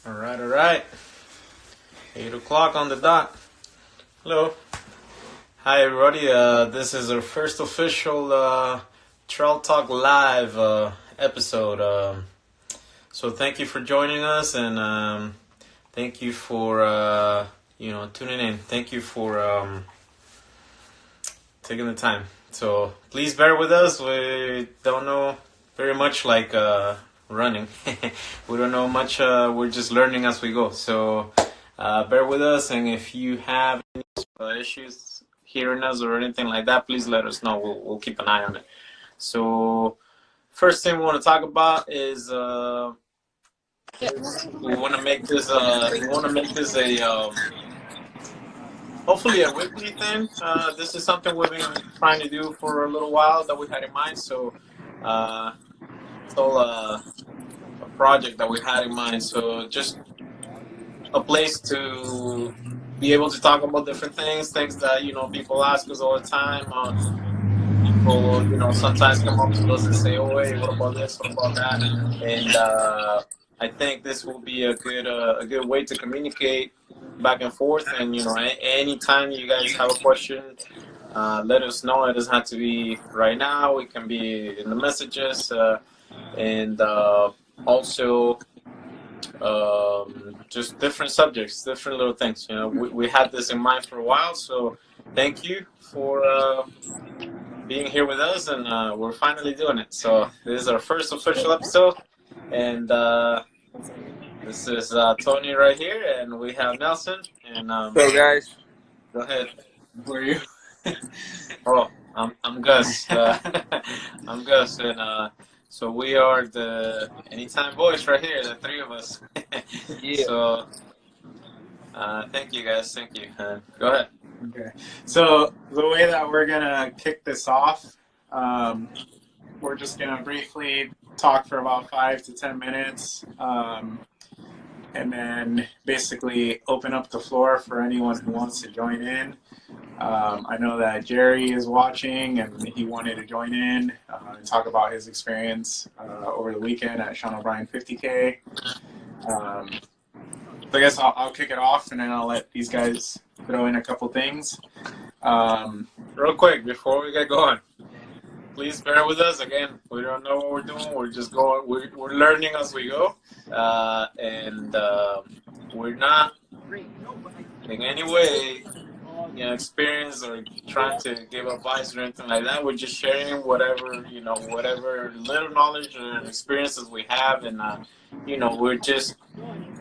All right. 8 o'clock on the dot. Hello. Hi, everybody. This is our first official Trail Talk Live episode. So thank you for joining us, and thank you for tuning in. Thank you for taking the time. So please bear with us. We don't know very much like running. We don't know much. We're just learning as we go. So bear with us, and if you have any issues hearing us or anything like that, please let us know. We'll keep an eye on it. So first thing we want to talk about is we want to make this a hopefully a weekly thing. This is something we've been trying to do for a little while that we had in mind. So it's all a project that we had in mind. So just a place to be able to talk about different things that people ask us all the time. People sometimes come up to us and say, "Oh, hey, what about this? What about that?" And I think this will be a good way to communicate back and forth. And anytime you guys have a question, let us know. It doesn't have to be right now. It can be in the messages, and also just different subjects, different little things. We had this in mind for a while. So thank you for being here with us, and we're finally doing it. So this is our first official episode, and this is Tony right here, and we have Nelson. And Hello, guys. Go ahead. Who are you? Oh, I'm Gus. I'm Gus, and so we are the Anytime Boys right here, the three of us. Yeah. So thank you, guys. Thank you. Go ahead. Okay. So the way that we're gonna kick this off, we're just gonna briefly talk for about 5 to 10 minutes, and then basically open up the floor for anyone who wants to join in. I know that Jerry is watching, and he wanted to join in and talk about his experience over the weekend at Sean O'Brien 50K. So I guess I'll kick it off, and then I'll let these guys throw in a couple things. Real quick, before we get going, please bear with us. Again, we don't know what we're doing. We're just going. We're learning as we go, and we're not in any way experience or trying to give advice or anything like that. We're just sharing whatever little knowledge or experiences we have, and we're just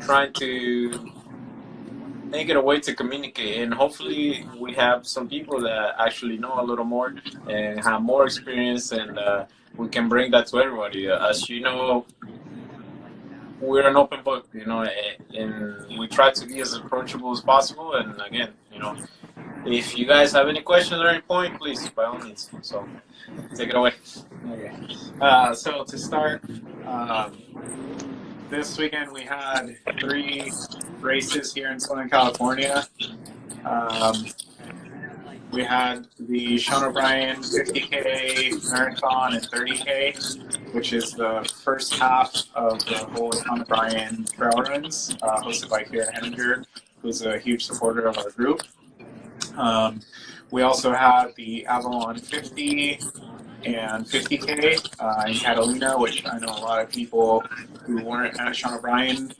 trying to make it a way to communicate, and hopefully we have some people that actually know a little more and have more experience, and we can bring that to everybody. As you know, we're an open book, and we try to be as approachable as possible. And again, if you guys have any questions or any point, please, by all means. So take it away. Okay. So to start, this weekend we had 3 races here in Southern California. We had the Sean O'Brien 50K Marathon and 30K, which is the first half of the whole Sean O'Brien trail runs, hosted by Kira Henninger, who's a huge supporter of our group. We also had the Avalon 50 and 50K in Catalina, which I know a lot of people who weren't at Sean O'Brien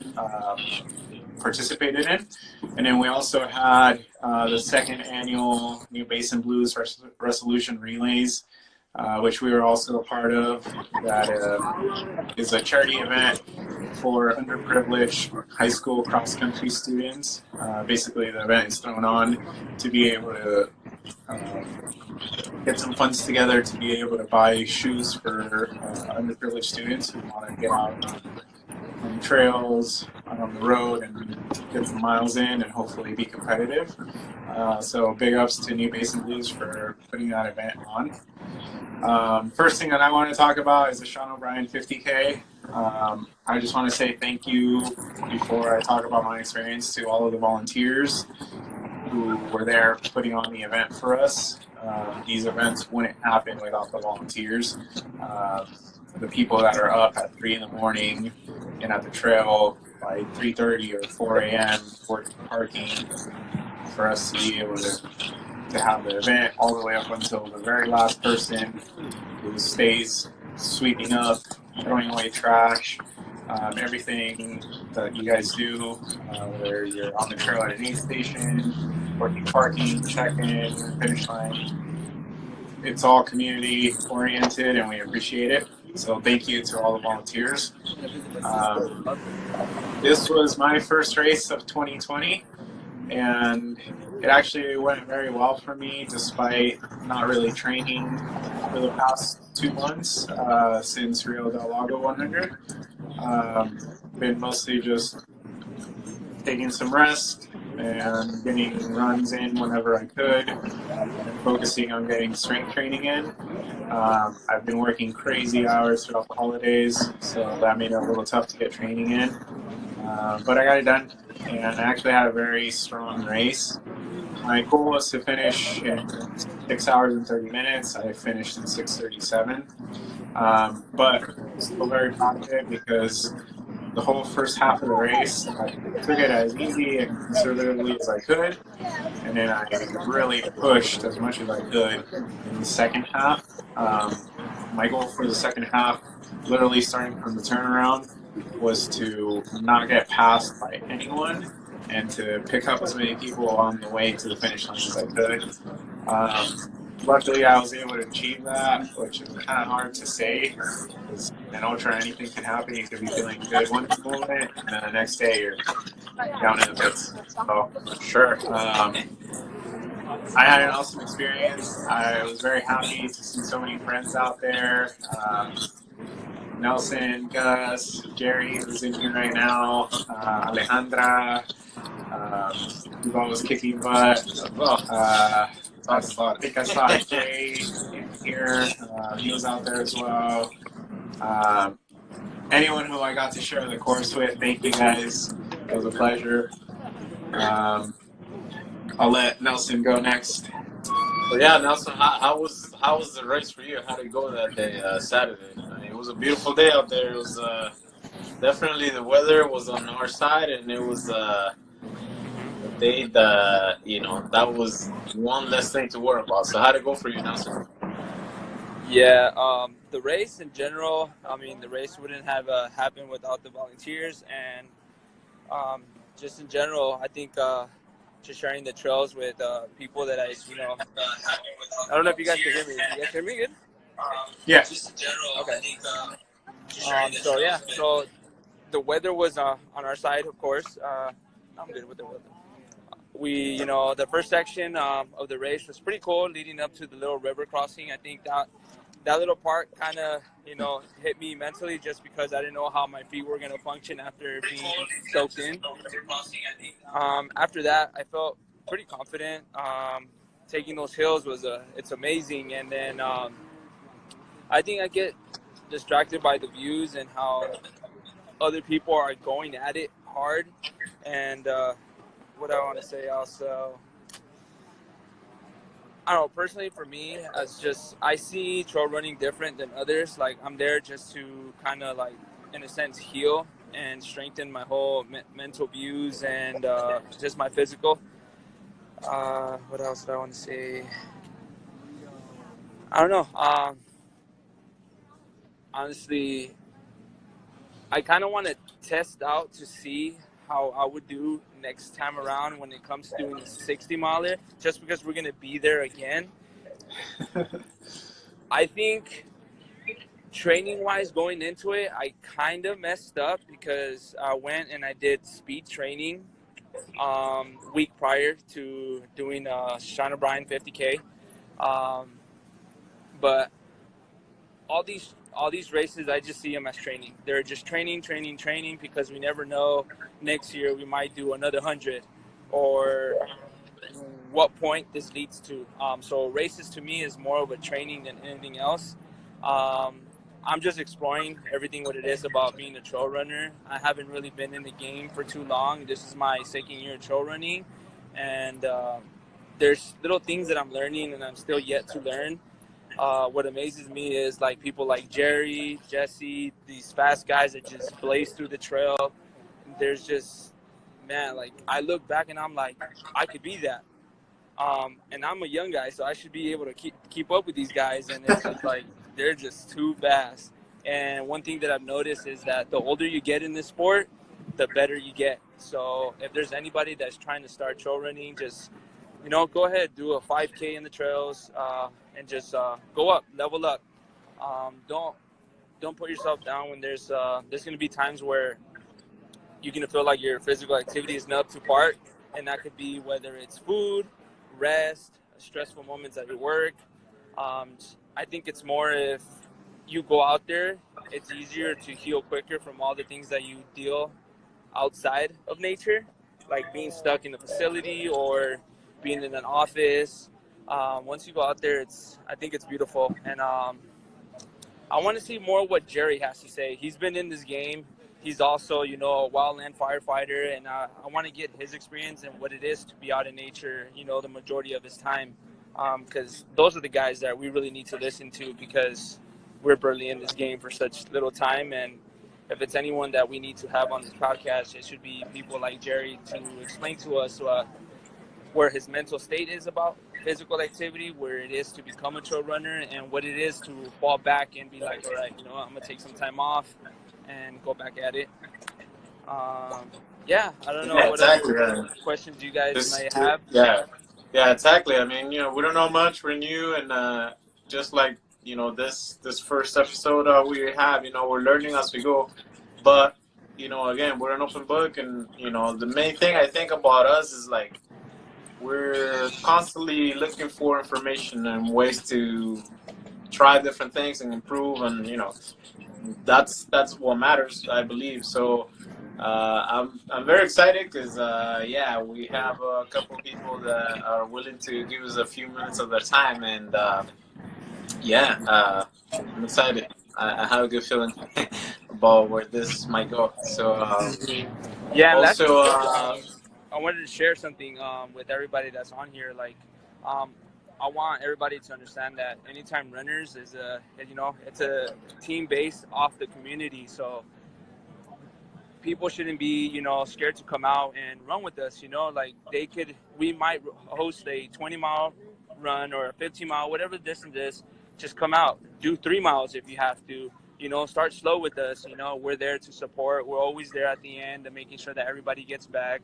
participated in. And then we also had the second annual New Basin Blues Resolution Relays, which we were also a part of. That is a charity event for underprivileged high school cross-country students. Basically, the event is thrown on to be able to get some funds together to be able to buy shoes for underprivileged students who want to get out on trails, on the road, and get some miles in and hopefully be competitive. So big ups to New Basin Blues for putting that event on. First thing that I want to talk about is the Sean O'Brien 50K. I just want to say thank you before I talk about my experience to all of the volunteers who were there putting on the event for us. These events wouldn't happen without the volunteers. The people that are up at 3 in the morning and at the trail like 3:30 or 4 a.m. working parking for us to be able to have the event all the way up until the very last person who stays sweeping up, throwing away trash, everything that you guys do, whether you're on the trail at an aid station, working parking, check-in, finish line. It's all community oriented and we appreciate it. So thank you to all the volunteers. This was my first race of 2020 and it actually went very well for me despite not really training for the past 2 months since Rio del Lago 100. Been mostly just taking some rest and getting runs in whenever I could, and focusing on getting strength training in. I've been working crazy hours throughout the holidays, so that made it a little tough to get training in. But I got it done, and I actually had a very strong race. My goal was to finish in 6 hours and 30 minutes. I finished in 6:37, but still very proud of it because the whole first half of the race, I took it as easy and conservatively as I could, and then I really pushed as much as I could in the second half. My goal for the second half, literally starting from the turnaround, was to not get passed by anyone and to pick up as many people on the way to the finish line as I could. Luckily, I was able to achieve that, which is kind of hard to say because in ultra, anything can happen. You could be feeling good one moment, and then the next day you're down in the pits. So, sure. I had an awesome experience. I was very happy to see so many friends out there. Nelson, Gus, Jerry, who's in here right now, Alejandra, Duval was kicking butt. I think I saw Jay in here. He was out there as well. Anyone who I got to share the course with, thank you guys. It was a pleasure. I'll let Nelson go next. Well, yeah, Nelson, how was the race for you? How did it go that day, Saturday? It was a beautiful day out there. It was definitely the weather was on our side, and it was the day that that was one less thing to worry about. So how did it go for you, Nelson? Yeah, the race in general. I mean, the race wouldn't have happened without the volunteers, and just in general, I think. Just sharing the trails with people that I don't know if you guys can hear me. You guys hear me good? Yeah. Just in general, okay. So the weather was on our side, of course. I'm good with the weather. We, the first section of the race was pretty cool, leading up to the little river crossing. I think that little part kind of, hit me mentally just because I didn't know how my feet were going to function after being soaked in. After that, I felt pretty confident. Taking those hills it's amazing. And then I think I get distracted by the views and how other people are going at it hard. And what I want to say also, I don't know, personally for me, I see trail running different than others. Like, I'm there just to kind of like, in a sense, heal and strengthen my whole mental views and just my physical. What else do I want to say? I don't know. Honestly, I kind of want to test out to see how I would do next time around when it comes to doing the 60 miler, just because we're going to be there again. I think training wise going into it, I kind of messed up because I went and I did speed training week prior to doing Sean O'Brien 50K. But all these races, I just see them as training. They're just training, because we never know. Next year we might do another 100, or what point this leads to. So races to me is more of a training than anything else. I'm just exploring everything what it is about being a trail runner. I haven't really been in the game for too long. This is my second year of trail running, and there's little things that I'm learning and I'm still yet to learn. What amazes me is like people like Jerry, Jesse, these fast guys that just blaze through the trail. there's just, man, like I look back and I'm like, I could be that. And I'm a young guy, so I should be able to keep up with these guys. And it's just like they're just too fast. And one thing that I've noticed is that the older you get in this sport, the better you get. So if there's anybody that's trying to start trail running, just, you know, go ahead, do a 5K in the trails, and just go up, level up. Don't put yourself down when there's going to be times where you're going to feel like your physical activity is not up to par, and that could be whether it's food, rest, stressful moments at your work. I think it's more if you go out there, it's easier to heal quicker from all the things that you deal outside of nature, like being stuck in a facility or being in an office. Once you go out there, I think it's beautiful. And I want to see more what Jerry has to say. He's been in this game. He's also, you know, a wildland firefighter, and I want to get his experience and what it is to be out in nature, you know, the majority of his time, because those are the guys that we really need to listen to, because we're barely in this game for such little time. And if it's anyone that we need to have on this podcast, it should be people like Jerry to explain to us where his mental state is about physical activity, where it is to become a trail runner, and what it is to fall back and be like, all right, you know, I'm going to take some time off and go back at it. Yeah, I don't know what other questions you guys might have. Yeah, exactly. I mean, you know, we don't know much. We're new, and just like, you know, this first episode we have, you know, we're learning as we go. But, you know, again, we're an open book, and, you know, the main thing I think about us is, like, we're constantly looking for information and ways to try different things and improve, and, you know, that's what matters, I believe. So I'm very excited because yeah, we have a couple of people that are willing to give us a few minutes of their time, and yeah, I'm excited. I have a good feeling about where this might go. So yeah, and also I wanted to share something with everybody that's on here. Like, I want everybody to understand that Anytime Runners is it's a team based off the community. So people shouldn't be, you know, scared to come out and run with us. You know, like we might host a 20-mile run or a 15-mile, whatever the distance is. Just come out, do 3 miles if you have to. You know, start slow with us. You know, we're there to support. We're always there at the end and making sure that everybody gets back.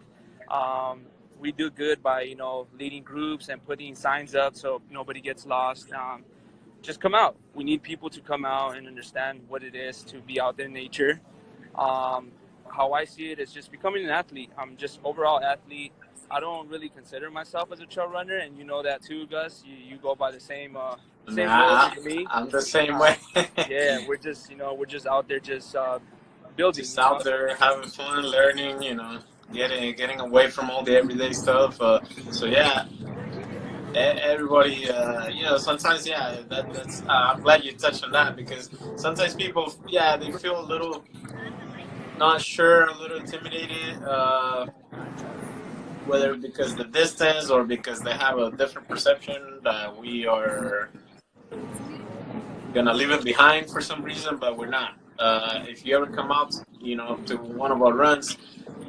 We do good by, you know, leading groups and putting signs up so nobody gets lost. Just come out. We need people to come out and understand what it is to be out there in nature. How I see it is just becoming an athlete. I'm just overall athlete. I don't really consider myself as a trail runner, and you know that too, Gus. You go by the same rules as me. I'm the same way. Yeah, we're just out there just building. Just out there having fun, learning, you know, getting away from all the everyday stuff. So yeah, everybody, you know, sometimes, yeah, that's. I'm glad you touched on that, because sometimes people, yeah, they feel a little not sure, a little intimidated, whether because the distance or because they have a different perception that we are gonna leave it behind for some reason, but we're not. If you ever come out, you know, to one of our runs,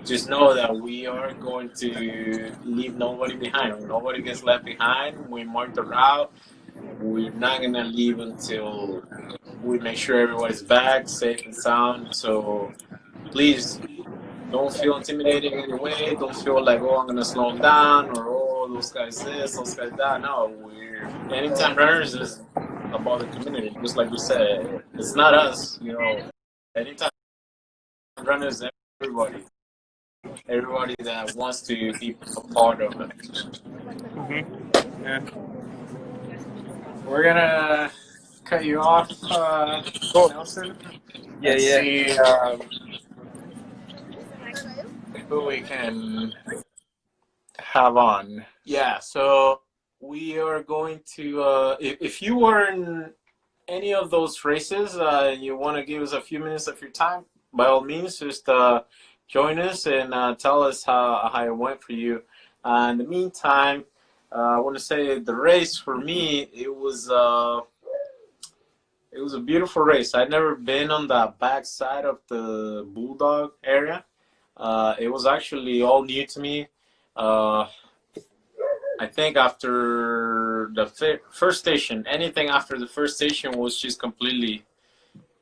just know that we are going to leave nobody behind. Nobody gets left behind. We mark the route. We're not gonna leave until we make sure everybody's back, safe and sound. So please don't feel intimidated in any way. Don't feel like, oh, I'm gonna slow them down, or oh, those guys this, those guys that. No, Anytime Runners is about the community, just like we said. It's not us, you know. Anytime Runners, everybody that wants to be a part of it. Mm-hmm. Yeah. We're gonna cut you off, Nelson. Yeah. See who we can have on. Yeah, so we are going to, if you were in any of those races, you want to give us a few minutes of your time, by all means, just join us and tell us how it went for you. In the meantime, I want to say the race for me, it was a beautiful race. I'd never been on the back side of the Bulldog area. It was actually all new to me. I think after the first station, anything after the first station was just completely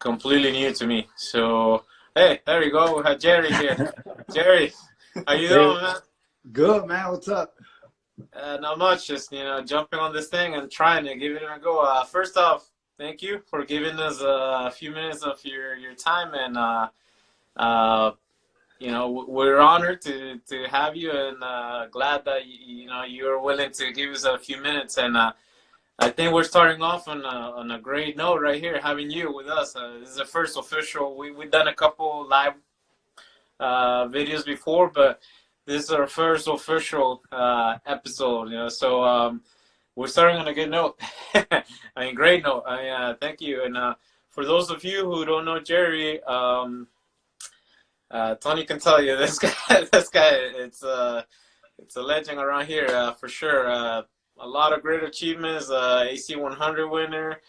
new to me. So, hey, there you go. We have Jerry here. Jerry, how you doing, man? Good, man. What's up? Not much. Just, jumping on this thing and trying to give it a go. First off, thank you for giving us a few minutes of your time. And, we're honored to have you, and glad that, you're willing to give us a few minutes. And I think we're starting off on a great note right here, having you with us. This is the first official. We've done a couple live videos before, but this is our first official episode. So we're starting on a good note. I mean, great note. Thank you. And for those of you who don't know Jerry, Tony can tell you this guy. It's a legend around here for sure. A lot of great achievements. AC 100 winner,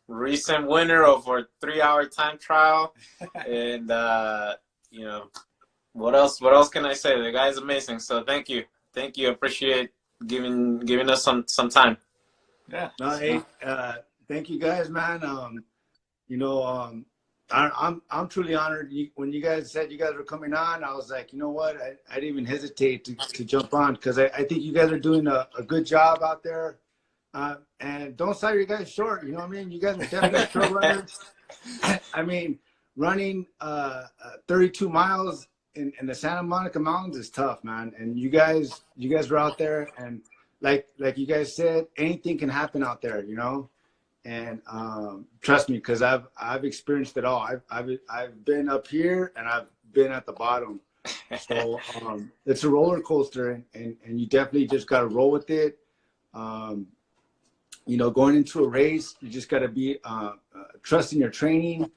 recent winner of our 3-hour time trial, and what else? What else can I say? The guy's amazing. So thank you. Appreciate giving us some time. Yeah. No, hey, thank you guys, man. I'm truly honored. When you guys said you guys were coming on, I was like, you know what? I didn't even hesitate to jump on, because I think you guys are doing a good job out there. And don't sell your guys short. You know what I mean? You guys are definitely trail runners. I mean, running 32 miles in the Santa Monica Mountains is tough, man. And you guys were out there, and like you guys said, anything can happen out there, And trust me, because I've experienced it all. I've been up here and I've been at the bottom. So it's a roller coaster, and you definitely just got to roll with it. Going into a race, you just got to be trusting your training.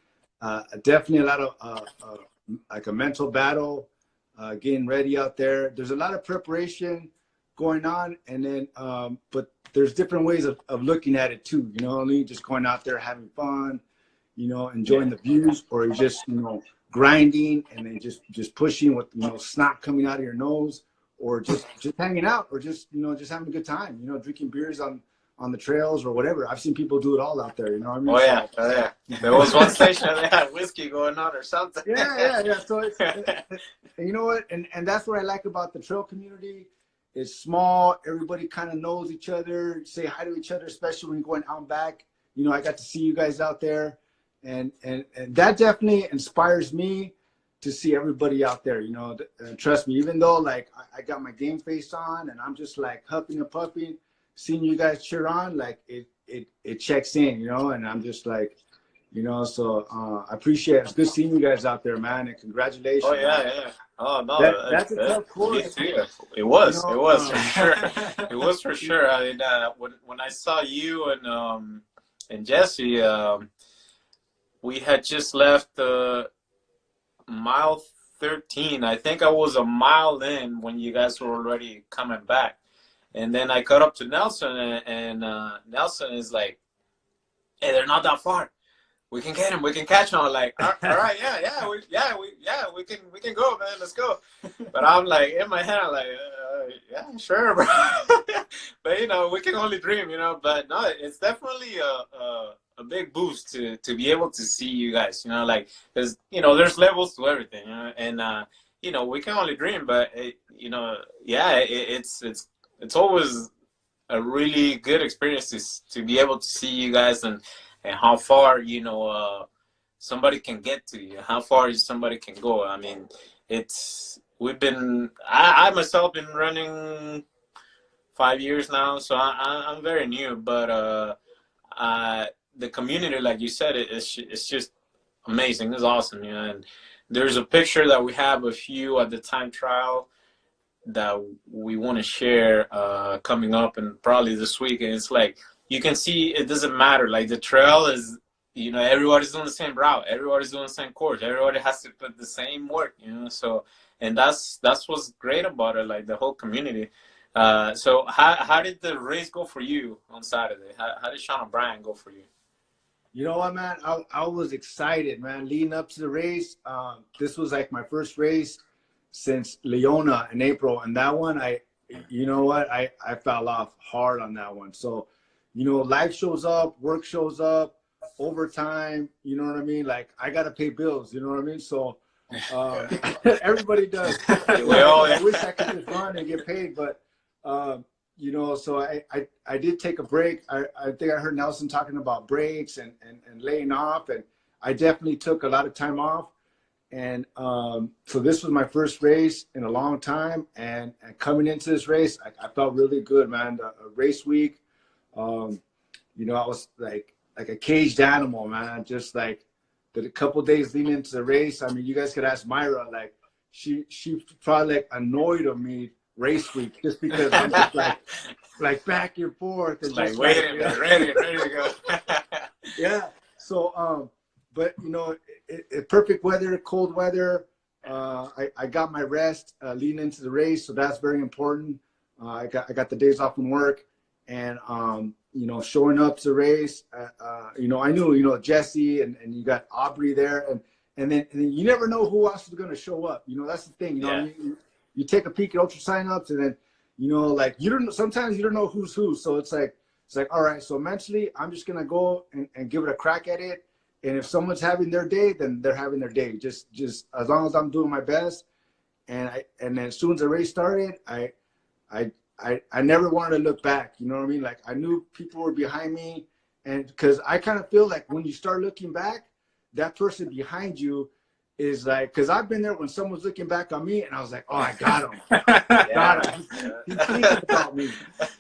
Definitely a lot of like a mental battle, getting ready out there. There's a lot of preparation going on, and then but there's different ways of looking at it too. You know what I mean? Just going out there having fun, enjoying the views, or you're just grinding and then just pushing with snot coming out of your nose, or just hanging out, or just just having a good time. Drinking beers on the trails or whatever. I've seen people do it all out there. You know what I mean? Oh yeah. There was one station they had whiskey going on or something. Yeah. So it's, and you know what? And that's what I like about the trail community. It's small. Everybody kind of knows each other, say hi to each other, especially when you're going out and back. I got to see you guys out there, and that definitely inspires me to see everybody out there. Trust me, even though like I got my game face on and I'm just like huffing and puffing, seeing you guys cheer on, like it checks in, and I'm just like, so I appreciate it. It's good seeing you guys out there, man, and congratulations. Oh yeah. Oh no, that's a tough course. It was for sure. It was for sure. I mean, when I saw you and Jesse, we had just left mile 13. I think I was a mile in when you guys were already coming back, and then I cut up to Nelson, and Nelson is like, "Hey, they're not that far. We can get him. We can catch him." I'm like, all right, we can go, man. Let's go. But I'm like, in my head, I'm like, yeah, sure, bro. But we can only dream, But no, it's definitely a big boost to be able to see you guys, because there's levels to everything, and we can only dream, but it's always a really good experience to be able to see you guys and how far somebody can get to you, how far somebody can go. I mean, I myself been running 5 years now, so I'm very new, but the community, like you said, it's just amazing. It's awesome, and there's a picture that we have of you at the time trial that we want to share coming up, and probably this week, and it's like, you can see it doesn't matter. Like the trail is, everybody's doing the same route. Everybody's doing the same course. Everybody has to put the same work, So, and that's what's great about it, like the whole community. So how did the race go for you on Saturday? How did Sean O'Brien go for you? You know what, man? I was excited, man, leading up to the race. This was like my first race since Leona in April. And that one, you know what? I fell off hard on that one. So, you know, life shows up, work shows up, overtime, you know what I mean? Like, I got to pay bills, you know what I mean? So, everybody does. I wish I could just run and get paid, but, you know, so I did take a break. I think I heard Nelson talking about breaks and laying off, and I definitely took a lot of time off. And so this was my first race in a long time, and coming into this race, I felt really good, man. Race week, you know, I was like a caged animal, man. Just like a couple days leading into the race. I mean, you guys could ask Myra, like she probably like annoyed of me race week just because I'm just like back and forth and like just wait a minute, ready to go. Yeah. So but you know, perfect weather, cold weather. I got my rest leading into the race, so that's very important. I got the days off from work, and you know, showing up to the race. You know, I knew, you know, Jesse and you got Aubrey there, and then you never know who else is going to show up. You know, that's the thing. You know, what I mean? You take a peek at ultra signups, and then, you know, like sometimes you don't know who's who. So it's like all right. So mentally, I'm just gonna go and give it a crack at it. And if someone's having their day, then they're having their day. Just as long as I'm doing my best. And then as soon as the race started, I never wanted to look back. You know what I mean? Like, I knew people were behind me, and because I kind of feel like when you start looking back, that person behind you is like, because I've been there when someone's looking back on me, and I was like, oh, I got him. Got him. He's thinking about me.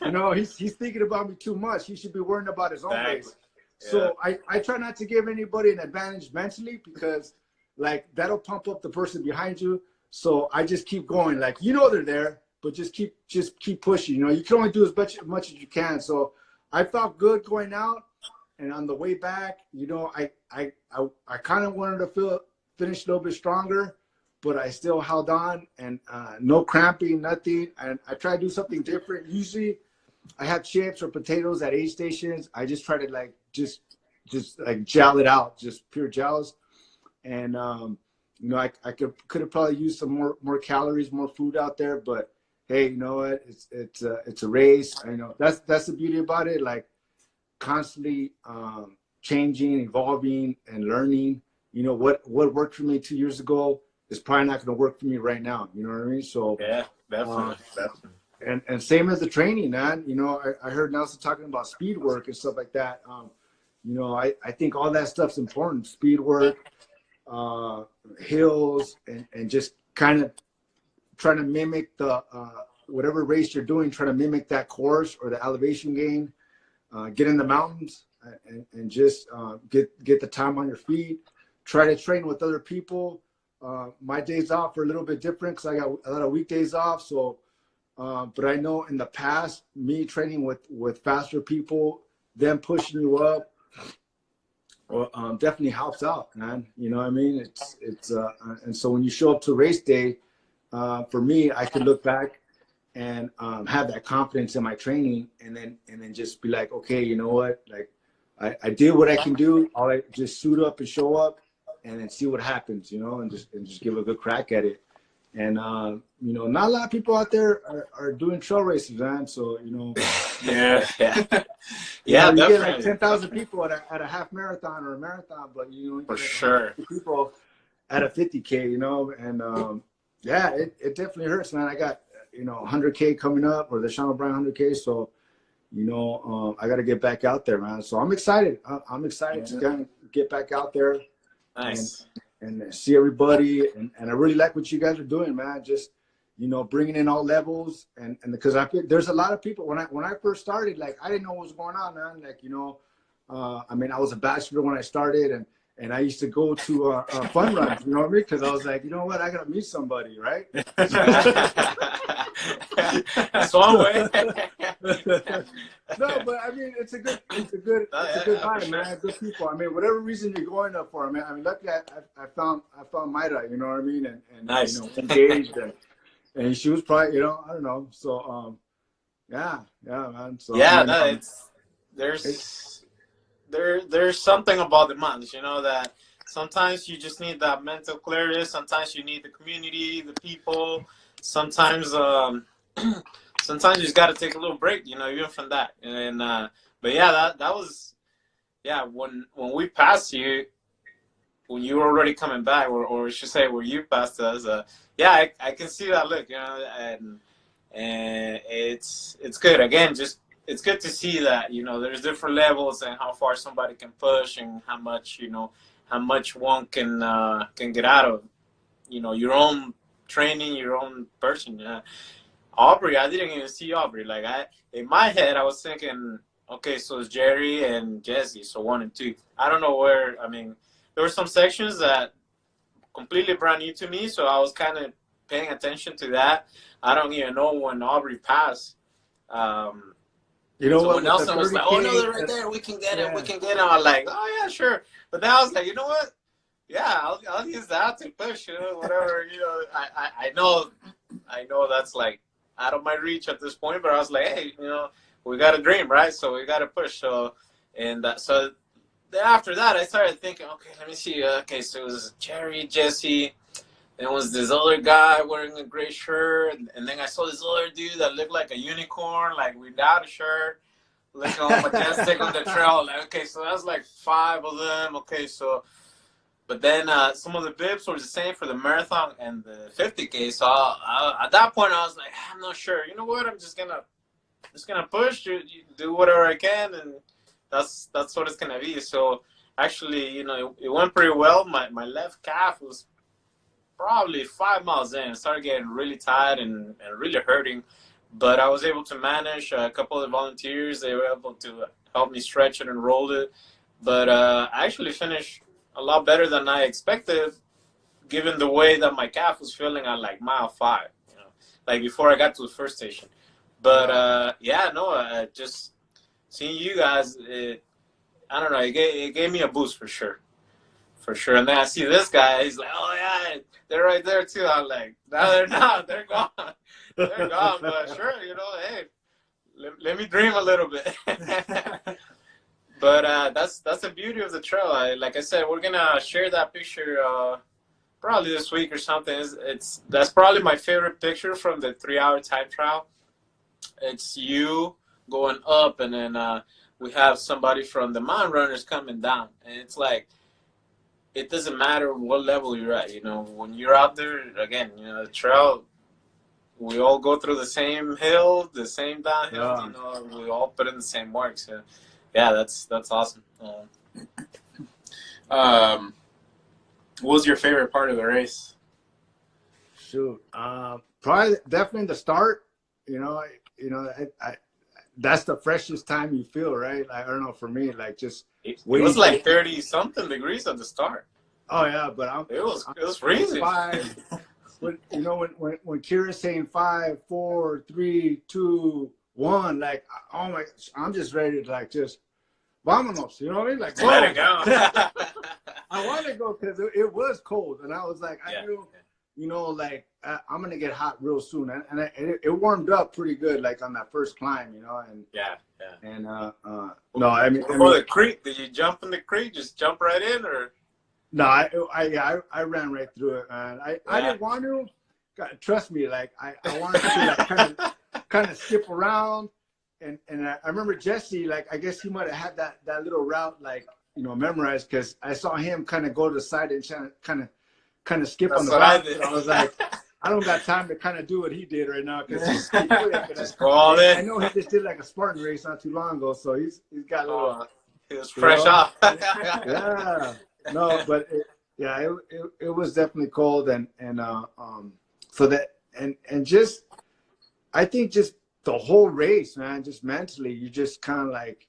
You know, he's thinking about me too much. He should be worrying about his own race. Yeah. So I try not to give anybody an advantage mentally, because like that'll pump up the person behind you. So I just keep going. Like, you know, they're there, but just keep pushing. You know, you can only do as much as you can. So I felt good going out, and on the way back, you know, I kind of wanted to finish a little bit stronger, but I still held on, and no cramping, nothing. And I try to do something different. Usually I have chips or potatoes at aid stations. I just try to like just like gel it out, just pure gels. And you know, I could have probably used some more calories, more food out there, but hey, you know what? It's a race. I know that's the beauty about it. Like, constantly changing, evolving, and learning. You know, what worked for me 2 years ago is probably not going to work for me right now. You know what I mean? So yeah, definitely. And same as the training, man. You know, I heard Nelson talking about speed work and stuff like that. You know, I think all that stuff's important. Speed work, hills, and just kind of trying to mimic the whatever race you're doing, trying to mimic that course or the elevation gain. Get in the mountains and just get the time on your feet. Try to train with other people. My days off are a little bit different because I got a lot of weekdays off. So, but I know in the past, me training with faster people, them pushing you up, definitely helps out, man. You know what I mean? It's and so when you show up to race day, for me, I could look back and have that confidence in my training, and then just be like, okay, you know what? Like, I did what I can do. I'll just suit up and show up, and then see what happens, you know, and just give a good crack at it. And you know, not a lot of people out there are doing trail races, man. So, you know, yeah, you get like 10,000 people at a half marathon or a marathon, but you know, for sure, people at a 50K, you know, and yeah, it definitely hurts, man. I got, you know, 100K coming up, or the Sean O'Brien 100K. So, you know, I got to get back out there, man. So I'm excited. I'm excited to kind of get back out there. Nice. And see everybody. And I really like what you guys are doing, man. Just, you know, bringing in all levels. And because there's a lot of people, when I first started, like, I didn't know what was going on, man. Like, you know, I mean, I was a bachelor when I started, and I used to go to fun runs, you know what I mean? Because I was like, you know what, I gotta meet somebody, right? That's one way. No, but I mean, it's a good vibe, man. Good people. I mean, whatever reason you're going up for, man. I mean, luckily I found Maida, you know what I mean, and nice. You know, engaged, and she was probably, you know, I don't know. So yeah, man. So yeah, I mean, there's something about the months, you know, that sometimes you just need that mental clarity. Sometimes you need the community, the people. Sometimes sometimes you just got to take a little break, you know, even from that. And but yeah, that was, yeah, when we passed you, when you were already coming back, or I should say, where you passed us, yeah, I can see that look, you know, and it's good. Again, just it's good to see that, you know, there's different levels and how far somebody can push and how much, you know, how much one can get out of, you know, your own training, your own person. Aubrey, I didn't even see Aubrey. Like, in my head, I was thinking, okay, so it's Jerry and Jesse, so 1 and 2. I don't know where. I mean, there were some sections that completely brand new to me, so I was kind of paying attention to that. I don't even know when Aubrey passed. You know so what? when Nelson was like, "Oh no, they're right there. We can get it. We can get it." I was like, "Oh yeah, sure." But then I was like, "You know what? Yeah, I'll use that to push. You know, whatever. You know, I know that's like out of my reach at this point. But I was like, hey, you know, we got a dream, right? So we got to push. So so then after that, I started thinking, okay, let me see. Okay, so it was Jerry, Jesse. There was this other guy wearing a gray shirt, and then I saw this other dude that looked like a unicorn, like without a shirt, looking all majestic on the trail. Like, okay, so that's like 5 of them. Okay, so, but then some of the bibs were the same for the marathon and the 50K. So at that point, I was like, I'm not sure. You know what? I'm just gonna push. You do whatever I can, and that's what it's gonna be. So actually, you know, it went pretty well. My left calf was probably 5 miles in, started getting really tired and really hurting, but I was able to manage. A couple of volunteers, they were able to help me stretch it and roll it, but I actually finished a lot better than I expected, given the way that my calf was feeling at like mile 5, you know, like before I got to the first station. But yeah, no, just seeing you guys, I don't know, it gave me a boost for sure. For sure. And then I see this guy, he's like, oh yeah, they're right there too. I'm like, no, they're not. They're gone. They're gone. But sure, you know, hey, let me dream a little bit. But that's the beauty of the trail. Like I said, we're gonna share that picture probably this week or something. That's probably my favorite picture from the 3-hour time trial. It's you going up, and then we have somebody from the mountain runners coming down, and it's like, it doesn't matter what level you're at, you know, when you're out there, again, you know, the trail, we all go through the same hill, the same downhill, you know, we all put in the same work. So, yeah, that's awesome. What was your favorite part of the race? Shoot, probably definitely the start. You know, I that's the freshest time you feel, right? Like, I don't know, for me, like just it was like 30-something degrees at the start. Oh yeah, but it was freezing. When, you know, when Kira's saying 5, 4, 3, 2, 1, like, oh my, I'm just ready to like just vámonos, you know what I mean? Like, let it go. I want to go because it was cold, and I was like, I knew, you know, like I'm gonna get hot real soon, and it warmed up pretty good, like on that first climb, you know, and and no, I mean, the creek. Did you jump in the creek? Just jump right in, or? No, I ran right through it, and I didn't want to. God, trust me, like I wanted to like kind of skip around, and I remember Jesse, like I guess he might have had that little route like, you know, memorized, because I saw him kind of go to the side and kind of skip on the route. I was like, I don't got time to kind of do what he did right now, because he's just go all in. I know he just did like a Spartan race not too long ago, so he's got a little. He was fresh off. Yeah, no, but it was definitely cold, and for that, and just, I think just the whole race, man, just mentally, you just kind of like,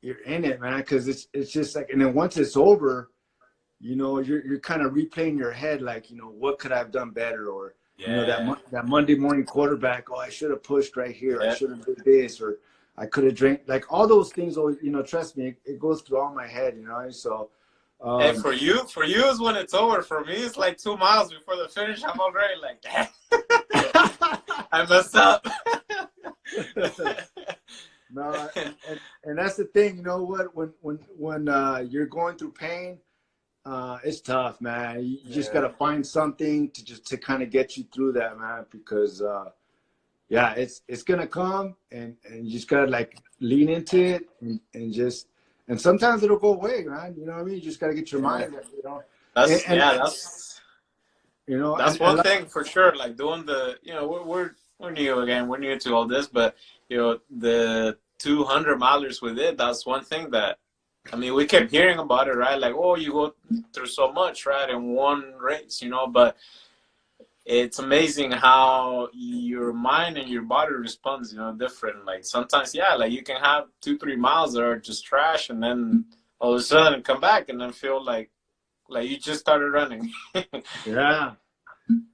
you're in it, man, because it's just like, and then once it's over, you know, you're kind of replaying your head, like, you know, what could I have done better, or you know, that Monday morning quarterback, oh, I should have pushed right here, I should have did this, or I could have drank, like all those things. Always, you know, trust me, it goes through all my head, you know. So, and for you is when it's over. For me, it's like 2 miles before the finish. I'm already like, I messed up. No, and that's the thing. You know what? When you're going through pain, it's tough, man. You just gotta find something to kind of get you through that, man. Because yeah, it's gonna come, and you just gotta like lean into it and sometimes it'll go away, man. You know what I mean? You just gotta get your mind, you know. That's that's one thing for sure. Like doing the, we're new again. We're new to all this, but the 200 milers with it. That's one thing that, I mean, we kept hearing about it, right? Like, oh, you go through so much, right, in one race, but it's amazing how your mind and your body responds, different. Like sometimes, like you can have 2-3 miles that are just trash, and then all of a sudden come back and then feel like you just started running. Yeah,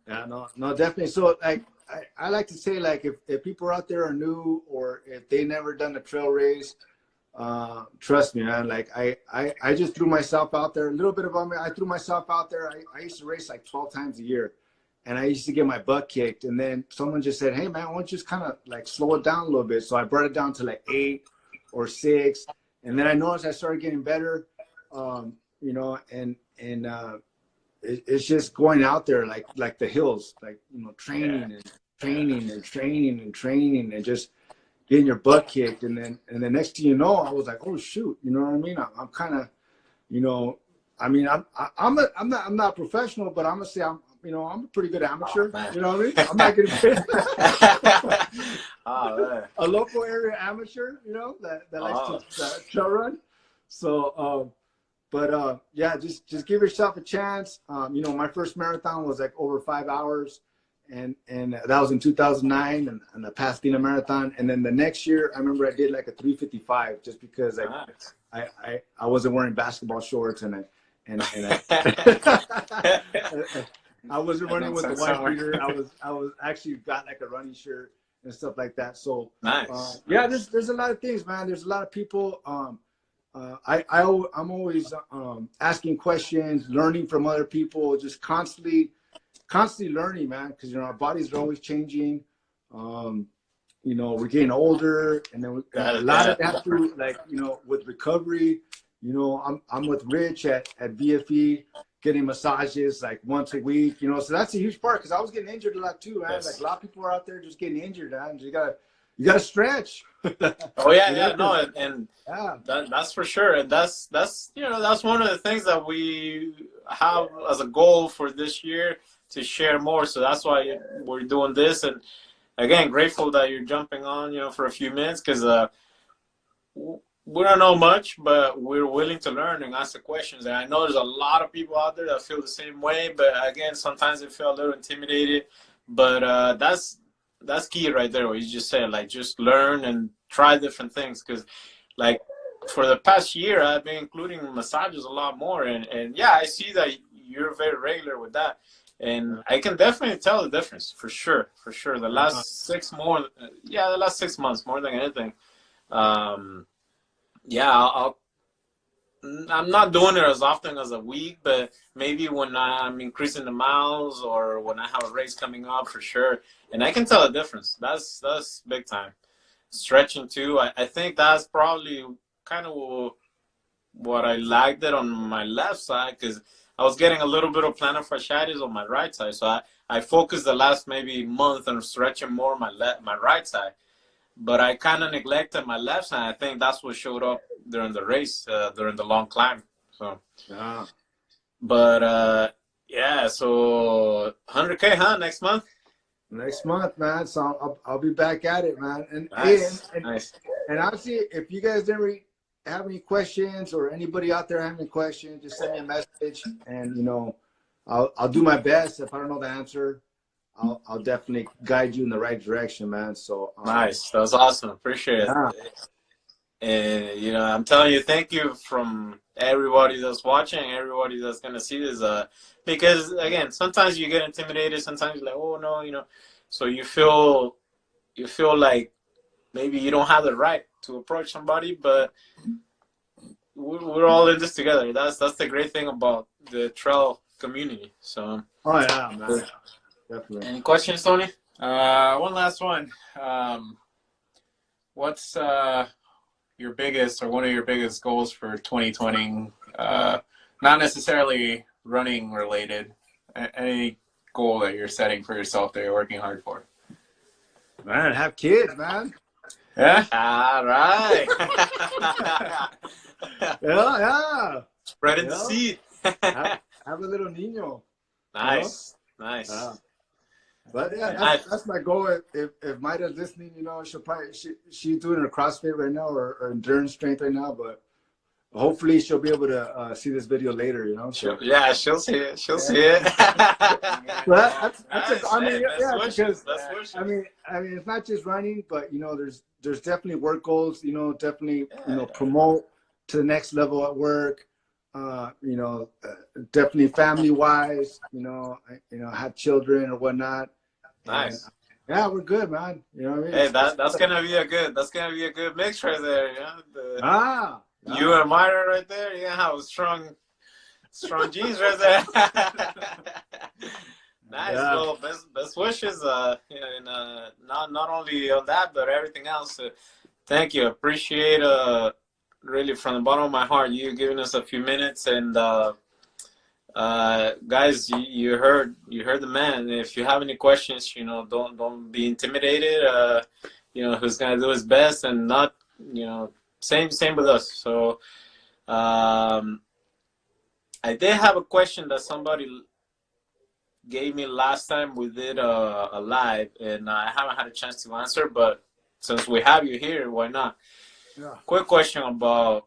no, definitely. So like, I like to say, like, if people out there are new or if they never done a trail race, trust me, man. Like I just threw myself out there. A little bit about me. I threw myself out there. I used to race like 12 times a year, and I used to get my butt kicked. And then someone just said, "Hey, man, why don't you just kind of like slow it down a little bit?" So I brought it down to like 8 or 6, and then I noticed I started getting better. It's just going out there like the hills, like training and just getting your butt kicked, and then next thing you know, I was like, oh shoot, you know what I mean? I'm kind of, I mean, I'm not professional, but I'm gonna say I'm a pretty good amateur. You know what I mean? I'm not gonna be a local area amateur, that likes to trail run. So, yeah, just give yourself a chance. My first marathon was like over 5 hours. And that was in 2009, and the Pasadena Marathon. And then the next year, I remember I did like a 3:55 just because I wasn't wearing basketball shorts and I wasn't running with the white beater. I was actually got like a running shirt and stuff like that. So nice. Yeah, there's a lot of things, man. There's a lot of people. I'm always asking questions, learning from other people, just constantly learning, man, because our bodies are always changing. We're getting older, and then a lot of that too, like with recovery. I'm with Rich at VFE, getting massages like once a week. So that's a huge part, because I was getting injured a lot too, man. Yes. Like a lot of people are out there just getting injured, man. You gotta stretch. Oh yeah, and that's for sure, and that's one of the things that we have as a goal for this year, to share more. So that's why we're doing this. And again, grateful that you're jumping on, for a few minutes, because we don't know much, but we're willing to learn and ask the questions. And I know there's a lot of people out there that feel the same way, but again, sometimes they feel a little intimidated. But that's key right there, what you just said, like just learn and try different things. Because like for the past year, I've been including massages a lot more. And yeah, I see that you're very regular with that. And I can definitely tell the difference, for sure. The last 6 months, more than anything. I'm not doing it as often as a week, but maybe when I'm increasing the miles or when I have a race coming up, for sure. And I can tell the difference. That's big time. Stretching too. I think that's probably kind of what I lacked it on my left side, because I was getting a little bit of plantar fasciitis on my right side. So I focused the last maybe month on stretching more my right side. But I kind of neglected my left side. I think that's what showed up during the race, during the long climb. So, yeah. But, so 100K, huh, next month? Next month, man. So I'll be back at it, man. And Nice. And honestly, if you guys ever have any questions, or anybody out there have any questions, just send me a message, and I'll do my best. If I don't know the answer, I'll definitely guide you in the right direction, man. So nice. That was awesome. Appreciate it. Yeah. And I'm telling you, thank you from everybody that's watching, everybody that's gonna see this. Because again, sometimes you get intimidated. Sometimes you're like, oh no, so you feel like maybe you don't have the right to approach somebody, but we're all in this together. That's the great thing about the trail community. So. Oh yeah, man. Definitely. Any questions, Tony? One last one. your biggest or one of your biggest goals for 2020? Not necessarily running related. Any goal that you're setting for yourself that you're working hard for? Man, have kids, man. Yeah. All right. Yeah. Spreading the seed. have a little Nino. Nice. Nice. But yeah, that's my goal. If Maida's listening, you know, she's doing her CrossFit right now or endurance strength right now, but hopefully she'll be able to see this video later, you know. So, she'll see it. She'll see it. Well, I mean, because I mean, it's not just running, but you know, there's definitely work goals. You know, definitely promote to the next level at work. You know, definitely family wise. You know, have children or whatnot. Nice. And, yeah, we're good, man. You know what I mean? Hey, that's gonna be a good mix right there. Yeah. You and Myra right there. You gonna have strong genes right there. Nice. Yeah. Well, best wishes. Not only on that, but everything else. Thank you. Appreciate really from the bottom of my heart you giving us a few minutes. And guys, you heard the man. If you have any questions, you know, don't be intimidated. You know, who's gonna do his best and not, you know, same with us. So I did have a question that somebody gave me last time we did a live, and I haven't had a chance to answer, but since we have you here, why not? Yeah. Quick question about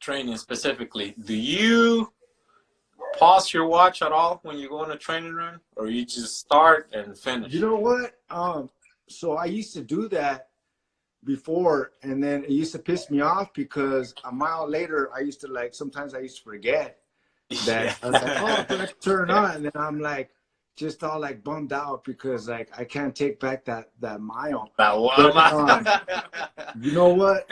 training specifically. Do you pause your watch at all when you go on a training run, or you just start and finish? You know what? So I used to do that before, and then it used to piss me off because a mile later sometimes I used to forget that. I was like, oh, let's turn on, and then I'm like just all like bummed out because like I can't take back that mile. You know what?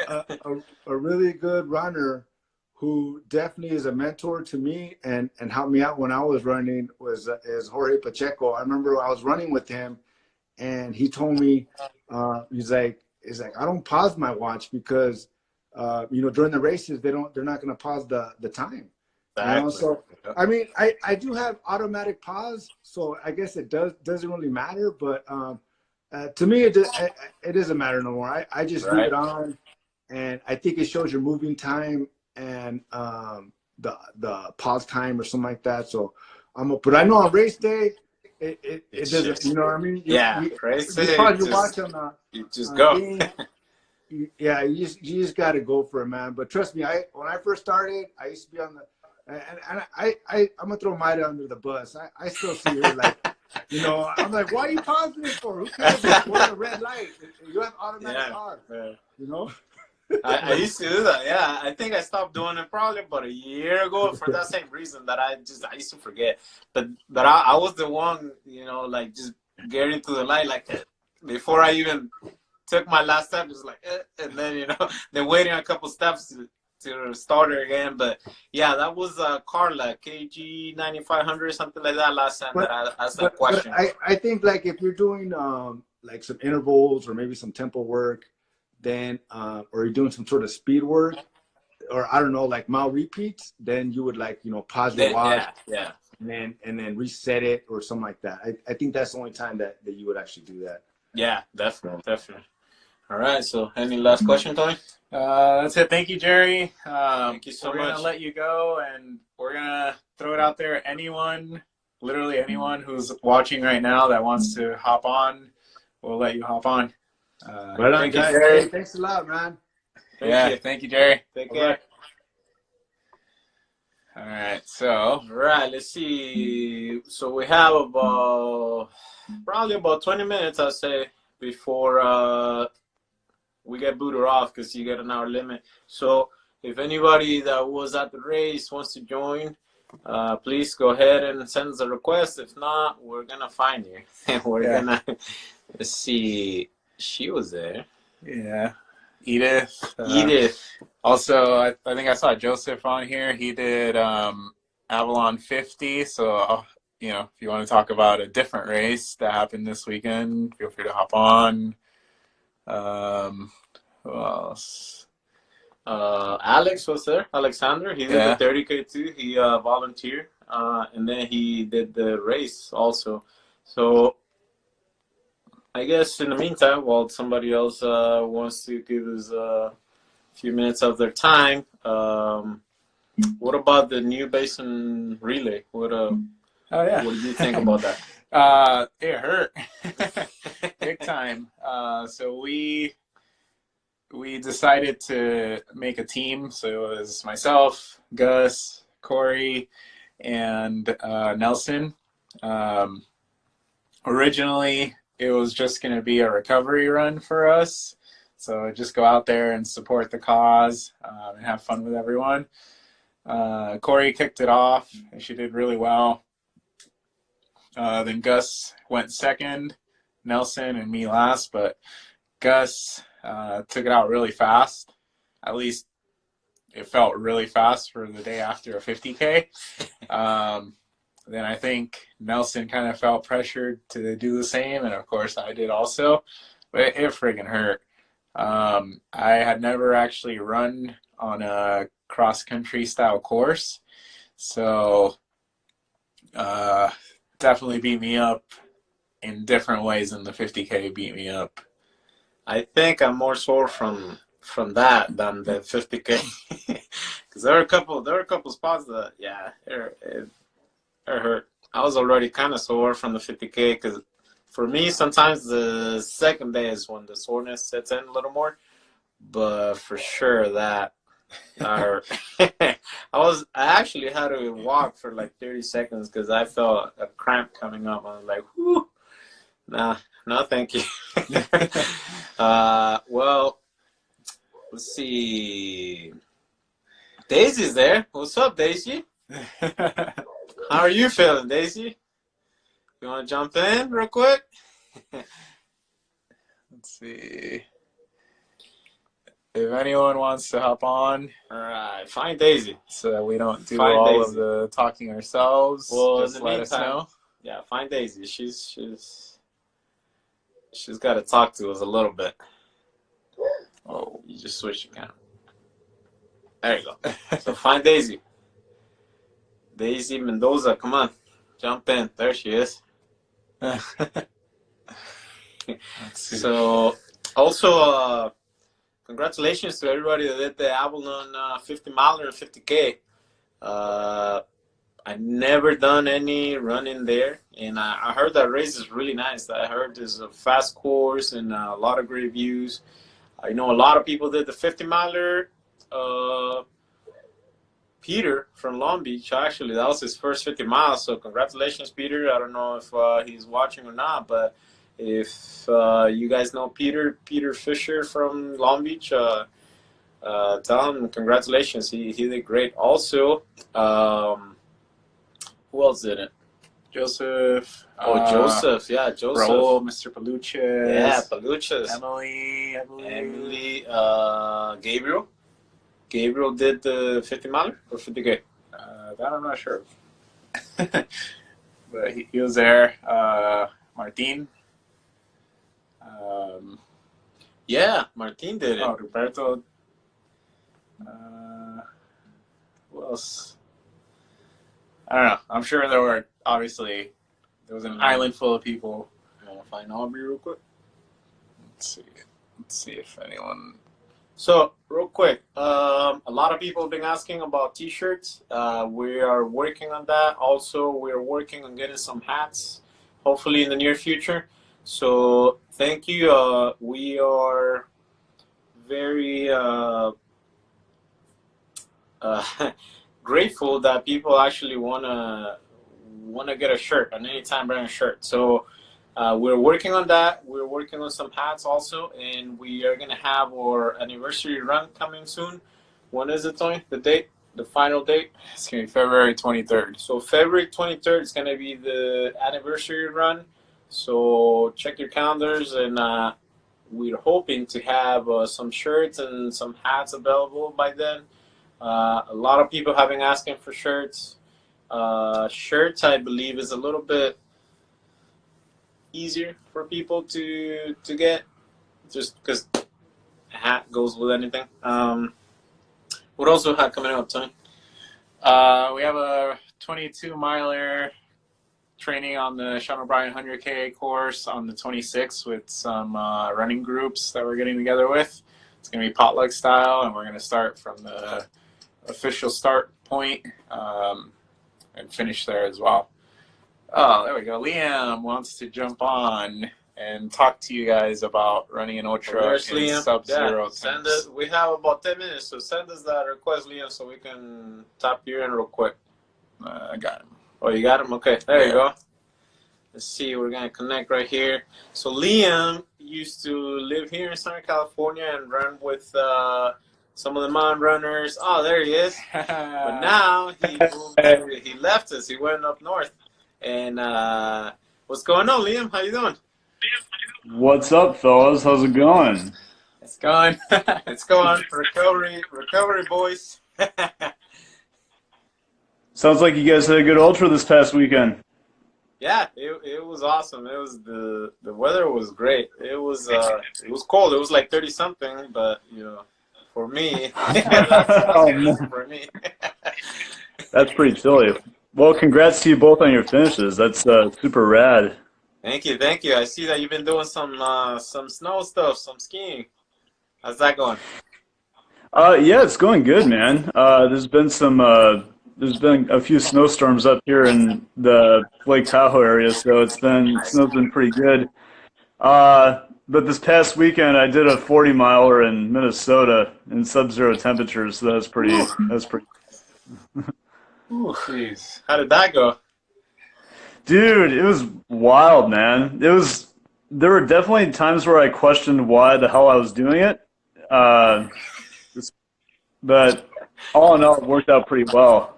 A really good runner who definitely is a mentor to me and helped me out when I was running is Jorge Pacheco. I remember I was running with him, and he told me, he's like, I don't pause my watch because, you know, during the races they're not going to pause the time. Exactly. You know? So I mean, I do have automatic pause, so I guess it doesn't really matter. But to me, it doesn't matter no more. I just leave it on, and I think it shows your moving time and the pause time or something like that. So but I know on race day it doesn't. You know what I mean? Race day. You just go. Yeah, you just got to go for it, man. But trust me, when I first started, I used to be on the. And I'm gonna throw Maida under the bus. I still see her like, you know, I'm like, why are you pausing this for? Who cares? We're at a red light. You have automatic pause. You know. I used to do that. Yeah, I think I stopped doing it probably about a year ago for that same reason that I used to forget. But I was the one, you know, like just getting to the light like before I even took my last step, just like, and then you know, then waiting a couple steps to start her again. But yeah, that was Carla KG 9500 something like that last time that I asked that question. But I think like if you're doing like some intervals or maybe some tempo work, then or you're doing some sort of speed work, or I don't know, like mile repeats, then you would like, you know, pause your watch, and then reset it or something like that. I think that's the only time that you would actually do that. Yeah, definitely. All right. So, any last question, Tony? That's it. Thank you, Jerry. Thank you so much. We're gonna let you go, and we're gonna throw it out there. Literally anyone who's watching right now that wants to hop on, we'll let you hop on. Thank you, Jerry. Hey, thanks a lot, man. Thank you, Jerry. Take care. All right, let's see. So we have probably about 20 minutes, I'd say, before we get booted off because you get an hour limit. So if anybody that was at the race wants to join, please go ahead and send us a request. If not, we're gonna find you. And we're gonna let's see. She was there. Yeah. Edith. Edith. Also, I think I saw Joseph on here. He did Avalon 50. So, you know, if you want to talk about a different race that happened this weekend, feel free to hop on. Who else? Alex was there. Alexander. He did the 30K too. He volunteered, and then he did the race also. So I guess in the meantime, while somebody else wants to give us a few minutes of their time, what about the new basin relay? What what do you think about that? It hurt big time. So we decided to make a team. So it was myself, Gus, Corey, and Nelson. Originally, it was just going to be a recovery run for us. So just go out there and support the cause and have fun with everyone. Corey kicked it off, and she did really well. Then Gus went second, Nelson and me last, but Gus took it out really fast. At least it felt really fast for the day after a 50K. Then I think Nelson kind of felt pressured to do the same, and of course I did also, but it friggin' hurt. I had never actually run on a cross-country style course, so definitely beat me up in different ways than the 50K beat me up. I think I'm more sore from that than the 50K, because there were a couple spots that it hurt. I was already kind of sore from the 50K, because for me sometimes the second day is when the soreness sets in a little more, but for sure that I actually had to walk for like 30 seconds because I felt a cramp coming up. I was like, whew, nah, no thank you. Well, let's see. Daisy's there. What's up, Daisy? How are you feeling, Daisy? You want to jump in real quick? Let's see. If anyone wants to hop on. All right, find Daisy. So that we don't do Find all Daisy. of the talking ourselves. Well, just let us know. Yeah, find Daisy. She's got to talk to us a little bit. Oh, you just switch your camera. There you go. So find Daisy. Daisy Mendoza, come on. Jump in. There she is. So, also, congratulations to everybody that did the Avalon 50 miler and 50K. I never done any running there, and I heard that race is really nice. I heard there's a fast course and a lot of great views. I know a lot of people did the 50 miler. Peter from Long Beach, actually, that was his first 50 miles. So congratulations, Peter. I don't know if he's watching or not, but if you guys know Peter Fisher from Long Beach, tell him congratulations. He did great. Also, who else did it? Joseph. Joseph. Yeah, Joseph. Raul, Mr. Paluches. Yeah, Paluches. Emily. Gabriel. Gabriel did the 50 miler or 50K? That I'm not sure. But he was there. Martin. Yeah, Martin did it. Oh, Roberto. Who else? I don't know. I'm sure there was an island full of people. You want to find Aubrey real quick? Let's see if anyone. So, real quick, a lot of people have been asking about T-shirts. We are working on that. Also, we're working on getting some hats, hopefully in the near future. So, thank you. We are very grateful that people actually wanna get a shirt, an Anytime brand shirt. So. We're working on that. We're working on some hats also, and we are going to have our anniversary run coming soon. When is it, Tony? The date? The final date? It's going to be February 23rd. So February 23rd is going to be the anniversary run. So check your calendars, and we're hoping to have some shirts and some hats available by then. A lot of people have been asking for shirts. Shirts, I believe, is a little bit easier for people to get, just because a hat goes with anything. What else we have coming up, Tony? We have a 22-miler training on the Sean O'Brien 100K course on the 26th with some running groups that we're getting together with. It's going to be potluck style, and we're going to start from the official start point and finish there as well. Oh, there we go. Liam wants to jump on and talk to you guys about running an ultra in sub-zero temps. We have about 10 minutes, so send us that request, Liam, so we can tap you in real quick. I got him. Oh, you got him? Okay, there you go. Let's see, we're going to connect right here. So Liam used to live here in Southern California and run with some of the mountain runners. Oh, there he is. But now he left us. He went up north. And what's going on, Liam? How you doing? What's up, fellas? How's it going? It's going. It's going. Recovery, boys. Sounds like you guys had a good ultra this past weekend. Yeah, it was awesome. It was the weather was great. It was cold. It was like 30 something, but for me, for me. That's pretty chilly. Well, congrats to you both on your finishes. That's super rad. Thank you. I see that you've been doing some snow stuff, some skiing. How's that going? Yeah, it's going good, man. There's been a few snowstorms up here in the Lake Tahoe area, so snow's been pretty good. But this past weekend, I did a 40-miler in Minnesota in sub-zero temperatures, so that's pretty. Ooh, jeez. How did that go? Dude, it was wild, man. There were definitely times where I questioned why the hell I was doing it. But all in all, it worked out pretty well.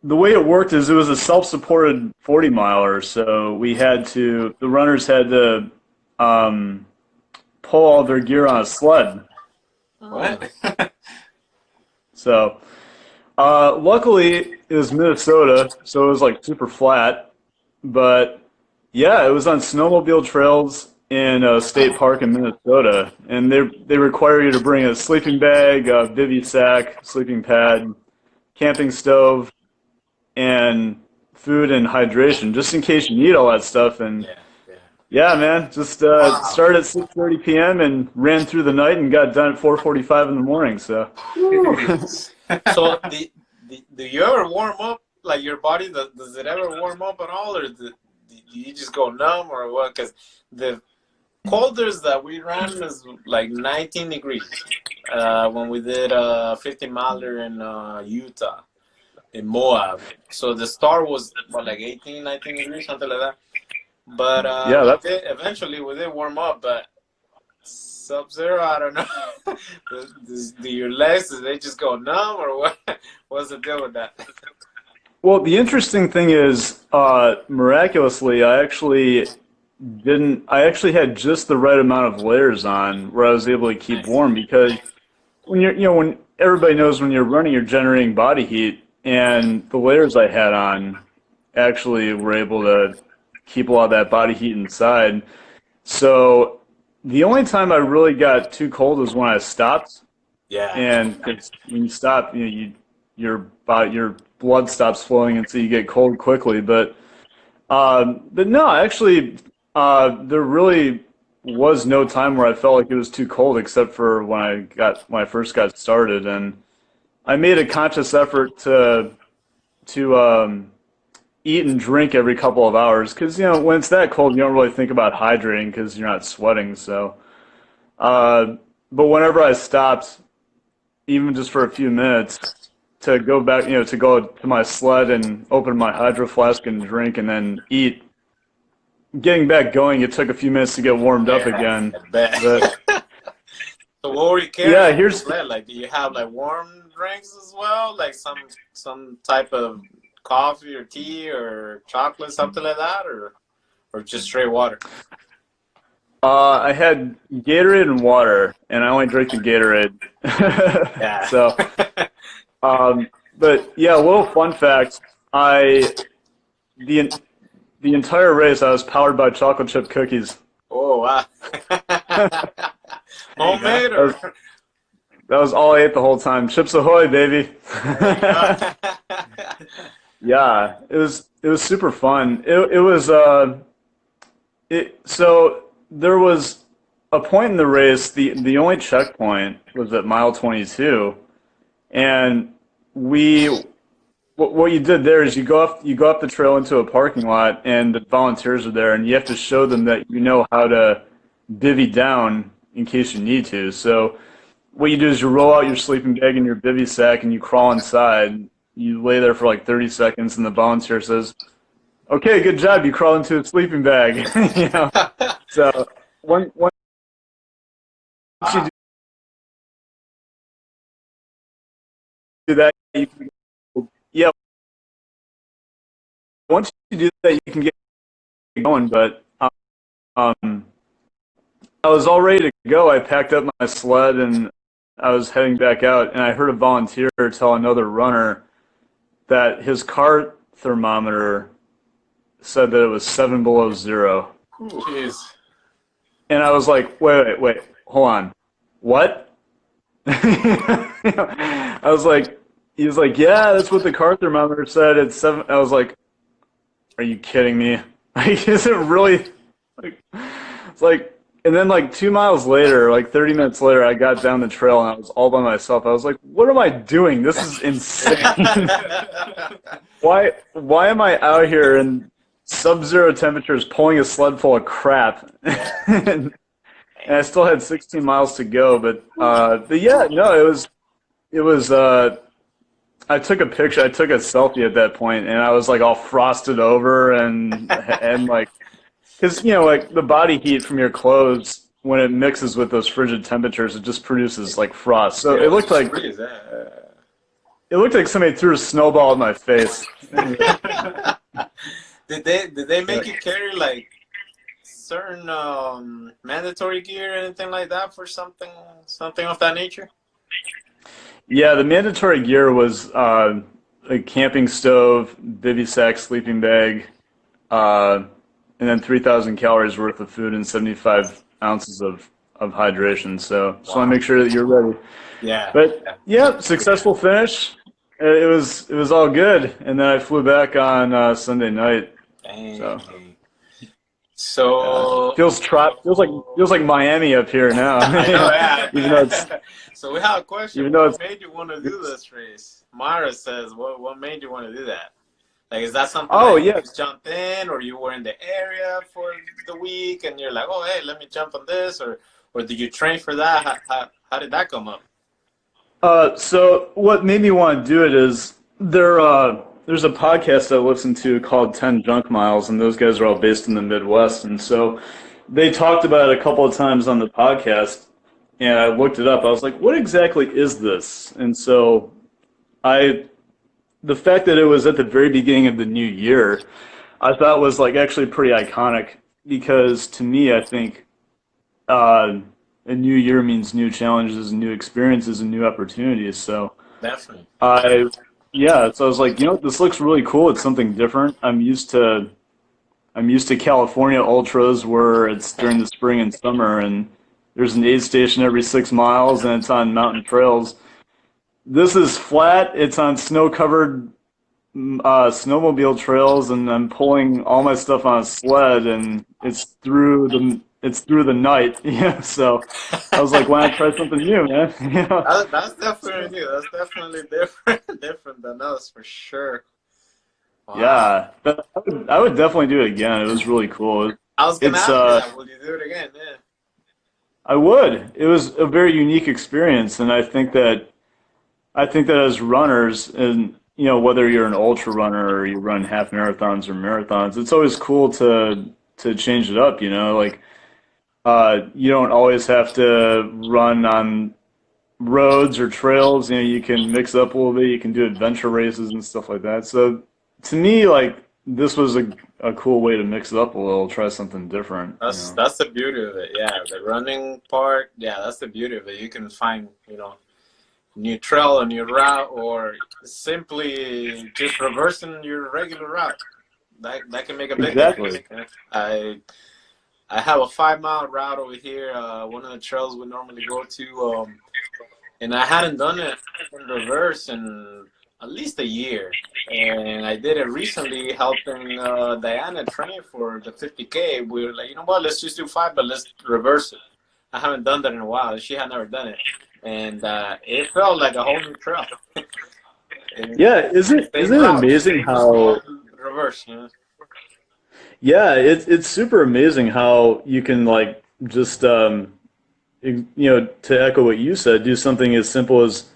The way it worked is it was a self-supported 40-miler, so the runners had to pull all their gear on a sled. What? So, luckily it was Minnesota, so it was like super flat. But yeah, it was on snowmobile trails in a state park in Minnesota, and they require you to bring a sleeping bag, a bivy sack, sleeping pad, camping stove, and food and hydration, just in case you need all that stuff. And yeah, man, just started at 6:30 p.m. and ran through the night and got done at 4:45 in the morning. So, so do you ever warm up? Like your body, does it ever warm up at all, or do you just go numb, or what? Because the coldest that we ran was like 19 degrees when we did 50-miler in Utah, in Moab. So the start was like 18, 19 degrees, something like that. But yeah, eventually we did warm up, but sub-zero, I don't know. Do your legs, do they just go numb, or what? What's the deal with that? Well, the interesting thing is, miraculously, I actually had just the right amount of layers on where I was able to keep warm, because when everybody knows when you're running, you're generating body heat, and the layers I had on actually were able to keep a lot of that body heat inside. So the only time I really got too cold was when I stopped. Yeah. And when you stop, your blood stops flowing, and so you get cold quickly. But no, actually, there really was no time where I felt like it was too cold, except for when I first got started, and I made a conscious effort to eat and drink every couple of hours, because when it's that cold, you don't really think about hydrating because you're not sweating. So, but whenever I stopped, even just for a few minutes, to go back, to go to my sled and open my hydro flask and drink, and then eat. Getting back going, it took a few minutes to get warmed up again. But, so what were you carrying? Yeah, here's like, do you have like warm drinks as well, like some type of coffee or tea or chocolate, something like that, or just straight water? I had Gatorade and water, and I only drank the Gatorade. Yeah. So, but yeah, a little fun fact: the entire race I was powered by chocolate chip cookies. Oh wow! Homemade or? That was all I ate the whole time. Chips Ahoy, baby. Yeah, it was super fun. It was so there was a point in the race. The only checkpoint was at mile 22, and what you did there is you go up the trail into a parking lot, and the volunteers are there, and you have to show them that you know how to bivvy down in case you need to. So what you do is you roll out your sleeping bag and your bivvy sack, and you crawl inside. You lay there for like 30 seconds, and the volunteer says, "Okay, good job. You crawled into a sleeping bag." You know. So once you do that, you can, yeah. Once you do that, you can get going. But I was all ready to go. I packed up my sled and I was heading back out, and I heard a volunteer tell another runner that his car thermometer said that it was 7 below zero. Jeez. And I was like, wait, hold on. What? I was like, he was like, yeah, that's what the car thermometer said. It's 7. I was like, are you kidding me? Like, is it really? Like, it's like, and then like 2 miles later, like 30 minutes later, I got down the trail and I was all by myself. I was like, what am I doing? This is insane. Why am I out here in sub-zero temperatures pulling a sled full of crap? And I still had 16 miles to go, but yeah, no, it was I took a picture, I took a selfie at that point, and I was like all frosted over and like, because you know, like the body heat from your clothes when it mixes with those frigid temperatures, it just produces like frost. So it looked like somebody threw a snowball at my face. Did they make you carry like certain mandatory gear or anything like that for something of that nature? Yeah, the mandatory gear was a camping stove, bivy sack, sleeping bag, and then 3,000 calories worth of food and 75 ounces of hydration. So just want to make sure that you're ready. Yeah. But yeah, successful finish. It was all good, and then I flew back on Sunday night. Dang. So feels like Miami up here now. I know, yeah. Even though it's, so we have a question. Even though What made you want to do this race? Mara says, what made you want to do that? Like, is that something you just jumped in, or you were in the area for the week and you're like, oh, hey, let me jump on this, or did you train for that? How did that come up? So what made me want to do it is there's a podcast I listen to called 10 Junk Miles, and those guys are all based in the Midwest, and so they talked about it a couple of times on the podcast, and I looked it up. I was like, what exactly is this? And so the fact that it was at the very beginning of the new year, I thought was like actually pretty iconic, because to me, I think a new year means new challenges and new experiences and new opportunities. So definitely. So I was like, you know, this looks really cool. It's something different. I'm used to California ultras where it's during the spring and summer and there's an aid station every 6 miles and it's on mountain trails. This is flat. It's on snow-covered snowmobile trails, and I'm pulling all my stuff on a sled, and it's through the night. Yeah, so I was like, why not try something new, man? You know? That's definitely new. That's definitely different than us for sure. Wow. Yeah, but I would definitely do it again. It was really cool. I was gonna ask you that. Will you do it again? Yeah. I would. It was a very unique experience, and I think that as runners, and you know, whether you're an ultra runner or you run half marathons or marathons, it's always cool to change it up. You know, like you don't always have to run on roads or trails. You know, you can mix up a little bit. You can do adventure races and stuff like that. So to me, like, this was a cool way to mix it up a little, try something different. That's the beauty of it. Yeah, the running part. Yeah, that's the beauty of it. You can find, you know, new trail, a new route, or simply just reversing your regular route. That can make a big difference. I have a 5 mile route over here. One of the trails we normally go to. and I hadn't done it in reverse in at least a year. And I did it recently, helping Diana train for the 50K. We were like, you know what, let's just do 5, but let's reverse it. I haven't done that in a while. She had never done it, and it felt like a whole new trail. Yeah, isn't it amazing how reverse? You know? Yeah, it's super amazing how you can like just to echo what you said, do something as simple as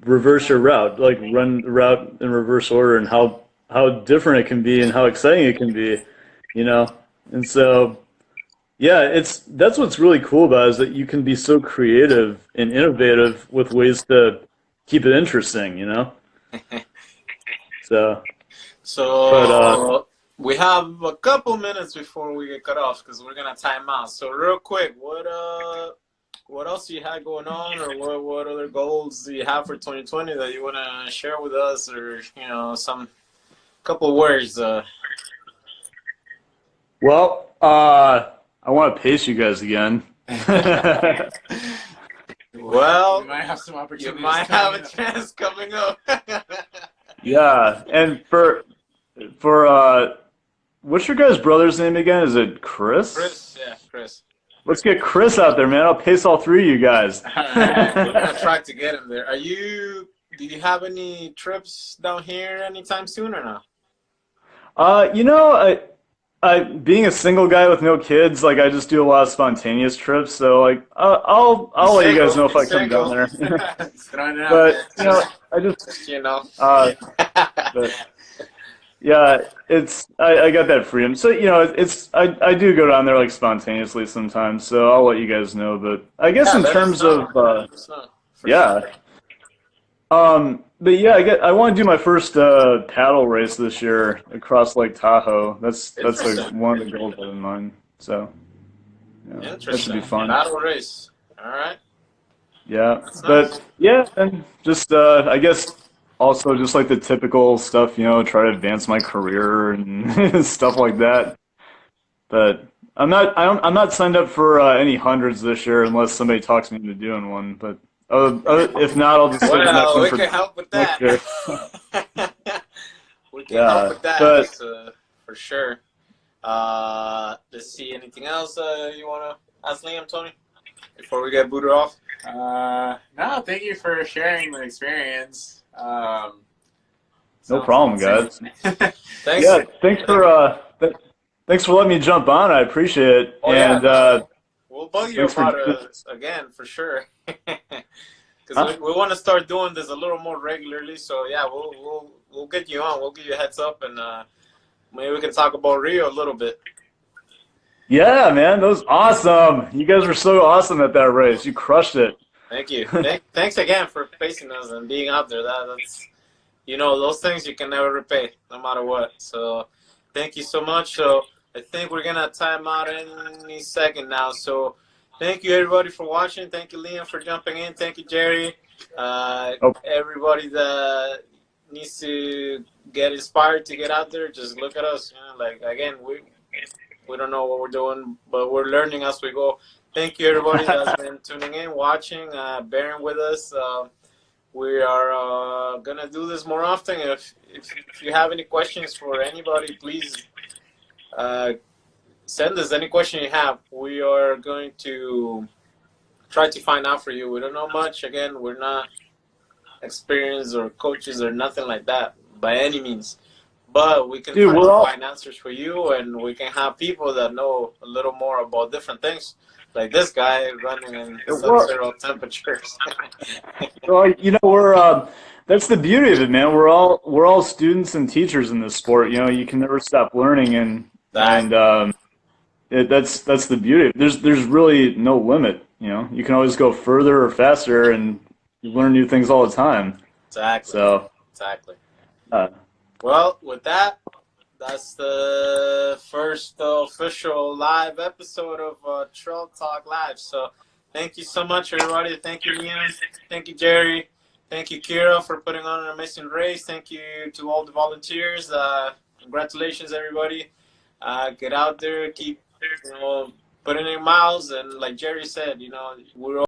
reverse your route, like run the route in reverse order, and how different it can be and how exciting it can be, you know. And so, yeah, that's what's really cool about it, is that you can be so creative and innovative with ways to keep it interesting, you know. So, but we have a couple minutes before we get cut off because we're gonna time out. So real quick, what else do you have going on, or what other goals do you have for 2020 that you wanna share with us, or some couple words? Well, I want to pace you guys again. Well, you might have some opportunities. You might have a chance coming up. Yeah, and for what's your guys' brother's name again? Is it Chris? Chris, yeah, Chris. Let's get Chris out there, man. I'll pace all three of you guys. We're gonna try to get him there. Do you have any trips down here anytime soon or not? I being a single guy with no kids, like I just do a lot of spontaneous trips. So like I'll let you guys know if I come down there. But I just but yeah, I got that freedom. So I do go down there like spontaneously sometimes. So I'll let you guys know. But I guess in terms of yeah. But yeah, I want to do my first paddle race this year across Lake Tahoe. That's like one of the goals I have in mind. So that should be fun. Paddle race. All right. Yeah, That's but nice. yeah, and just I guess also just like the typical stuff, try to advance my career and stuff like that. But I'm not signed up for any hundreds this year unless somebody talks me into doing one. But if not, I'll just save the next one we for can help with that. We can Yeah, help with that. but- That's, for sure. Let's see. Anything else you want to ask Liam, Tony, before we get booted off? No, thank you for sharing the experience. No problem, guys. Thanks. Yeah, thanks for letting me jump on. I appreciate it. Oh, and yeah. We'll bug you thanks for about doing it again for sure. Because we want to start doing this a little more regularly. So yeah, we'll get you on. We'll give you a heads up, and maybe we can talk about Rio a little bit. Yeah, man, that was awesome. You guys were so awesome at that race. You crushed it. Thank you. Thanks again for facing us and being out there. That's those things you can never repay, no matter what. So thank you so much. So I think we're gonna time out any second now. So thank you everybody for watching. Thank you Liam for jumping in. Thank you Jerry. Everybody that needs to get inspired to get out there, just look at us. Like again, we don't know what we're doing, but we're learning as we go. Thank you everybody that's been tuning in, watching, bearing with us. We are gonna do this more often. If you have any questions for anybody, please send us any question you have. We are going to try to find out for you. We don't know much. Again, we're not experienced or coaches or nothing like that by any means. But we can find answers for you, and we can have people that know a little more about different things. Like this guy running in sub-zero temperatures. Well, we're that's the beauty of it, man. We're all students and teachers in this sport. You can never stop learning, and that's the beauty. There's really no limit. You can always go further or faster, and you learn new things all the time. Exactly. So exactly. Well, with that, that's the first official live episode of Trail Talk Live. So thank you so much, everybody. Thank you, Liam. Thank you, Jerry. Thank you, Kira, for putting on an amazing race. Thank you to all the volunteers. Congratulations, everybody. Get out there, keep putting in miles. And like Jerry said, we're all